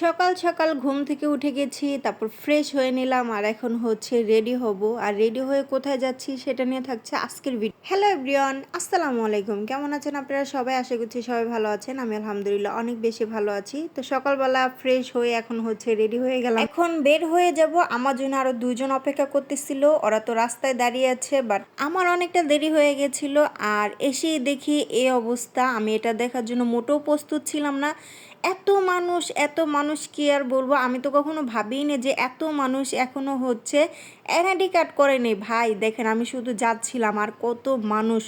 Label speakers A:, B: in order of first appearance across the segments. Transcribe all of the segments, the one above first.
A: সকাল সকাল ঘুম থেকে উঠে গেছি, তারপর ফ্রেশ হয়ে নিলাম আর এখন হচ্ছে রেডি হব। আর রেডি হয়ে কোথায় যাচ্ছি সেটা নিয়ে থাকছে আজকের ভিডিও। হ্যালো এভরিওয়ান, আসসালামু আলাইকুম। কেমন আছেন আপনারা সবাই? আশা করছি সবাই ভালো আছেন। আমি আলহামদুলিল্লাহ অনেক বেশি ভালো আছি। তো সকালবেলা ফ্রেশ হয়ে এখন হচ্ছে রেডি হয়ে গেলাম। এখন বের হয়ে যাব। আমার জন্য আরো দুইজন অপেক্ষা করতেছিল, ওরা তো রাস্তায় দাঁড়িয়ে আছে, বাট আমার অনেকটা দেরি হয়ে গেছিল। আর এসেই দেখি এই অবস্থা। আমি এটা দেখার জন্য মোটেও প্রস্তুত ছিলাম না। এত মানুষ কি আর বলবো, আমি তো কখনো ভাবিনি যে এত মানুষ এখনো হচ্ছে এনআইডি কার্ড করেনি। ভাই দেখেন, আমি শুধু যাচ্ছিলাম আর কত মানুষ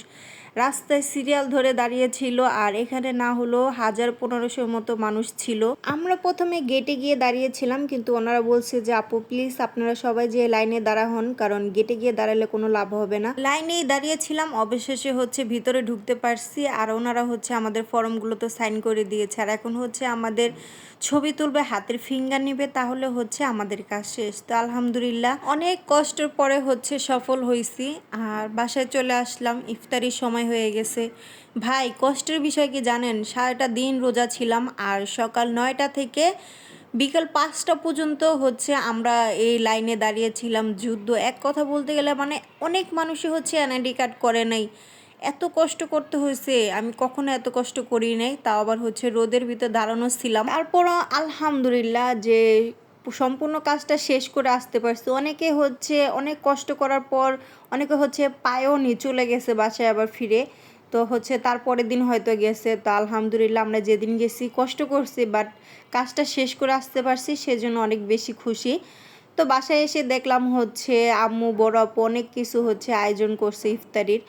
A: রাস্তায় সিরিয়াল ধরে দাঁড়িয়েছিল। আর এখানে না হলো 1000-1500 মতো মানুষ ছিল। আমরা প্রথমে গেটে গিয়ে দাঁড়িয়েছিলাম, কিন্তু ওনারা বলছে যে আপু প্লিজ আপনারা সবাই যে লাইনে দাঁড়া হন, কারণ গেটে গিয়ে দাঁড়ালে কোনো লাভ হবে না। লাইনেই দাঁড়িয়েছিলাম, অবশেষে হচ্ছে ভিতরে ঢুকতে পারছি। আর ওনারা হচ্ছে আমাদের ফর্মগুলো তো সাইন করে দিয়েছে। আর এখন হচ্ছে আমাদের ছবি তুলবে, হাতের ফিঙ্গার নিবে, তাহলে হচ্ছে আমাদের কাজ শেষ। তো আলহামদুলিল্লাহ অনেক কষ্টের পরে হচ্ছে সফল হয়েছি। আর বাসায় চলে আসলাম, ইফতারির সময় হয়ে গেছে। ভাই কষ্টের বিষয় কি জানেন, সারাটা দিন রোজা ছিলাম। আর সকাল 9টা থেকে বিকাল 5টা পর্যন্ত হচ্ছে আমরা এই লাইনে দাঁড়িয়েছিলাম। যুদ্ধ, এক কথা বলতে গেলে মানে অনেক মানুষই হচ্ছে এনআইডি কার্ড করে নাই। এত কষ্ট করতে হয়েছে, আমি কখনো এত কষ্ট করি নাই। তাও আবার হচ্ছে রোদের ভিতর দাঁড়ানো ছিলাম। তারপরও আলহামদুলিল্লাহ যে সম্পূর্ণ কাজটা শেষ করে আসতে পারছি। অনেকে হচ্ছে অনেক কষ্ট করার পর অনেকে হচ্ছে পায়েও চলে গেছে বাসায় আবার ফিরে। তো হচ্ছে তারপরের দিন হয়তো গেছে। তো আলহামদুলিল্লাহ আমরা যেদিন গেছি কষ্ট করছি, বাট কাজটা শেষ করে আসতে পারছি, সেজন্য অনেক বেশি খুশি। তো বাসায় এসে দেখলাম হচ্ছে আম্মু বড় আপু অনেক কিছু হচ্ছে আয়োজন করছে ইফতারির।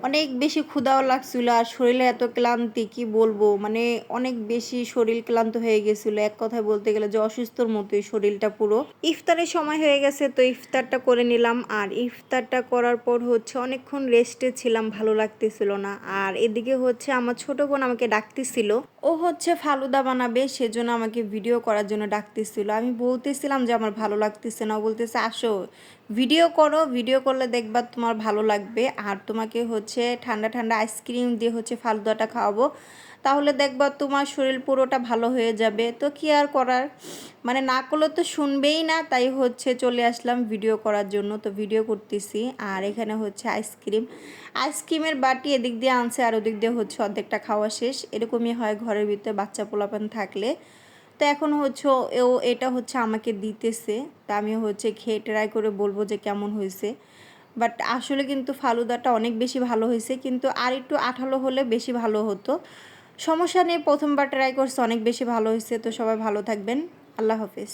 A: অনেক বেশি ক্ষুধাও লাগছিল। আর শরীরে এত ক্লান্তি কি বলবো, মানে অনেক বেশি শরীর ক্লান্ত হয়ে গেছিল। এক কথায় বলতে গেলে যে অসুস্থর মতোই শরীরটা পুরো। ইফতারের সময় হয়ে গেছে, তো ইফতারটা করে নিলাম। আর ইফতারটা করার পর হচ্ছে অনেকক্ষণ রেস্টে ছিলাম, ভালো লাগতেছিল না। আর এদিকে হচ্ছে আমার ছোট বোন আমাকে ডাকতেছিল, ও হচ্ছে ফালুদা বানাবে, সেজন্য আমাকে ভিডিও করার জন্য ডাকতেছিল। আমি বলতেছিলাম যে আমার ভালো লাগতেছে না, ও বলতেছে আসো ভিডিও করো, ভিডিও করলে দেখবা তোমার ভালো লাগবে। আর তোমাকে হচ্ছে ঠান্ডা ঠান্ডা আইসক্রিম দিয়ে হচ্ছে ফালুদাটা খাওয়াবো, তাহলে দেখবা তোমার শরীর পুরোটা ভালো হয়ে যাবে। তো কি আর করার, মানে না করলে তো শুনবেই না, তাই হচ্ছে চলে আসলাম ভিডিও করার জন্য। তো ভিডিও করতেছি। আর এখানে হচ্ছে আইসক্রিমের বাটি এদিক দিয়ে আনছে, আর ওদিক দিয়ে হচ্ছে অর্ধেকটা খাওয়া শেষ। এরকমই হয় ঘরের ভিতরে বাচ্চা পোলাপান থাকলে। তো এখন হচ্ছে এটা হচ্ছে আমাকে দিতেছে। তা আমি হচ্ছে খেয়ে ট্রাই করে বলবো যে কেমন হয়েছে। বাট আসলে কিন্তু ফালুদাটা অনেক বেশি ভালো হয়েছে, কিন্তু আর একটু আঠালো হলে বেশি ভালো হতো। সমস্যা নেই, প্রথমবার ট্রাই করছে, অনেক বেশি ভালো হয়েছে। তো সবাই ভালো থাকবেন, আল্লাহ হাফেজ।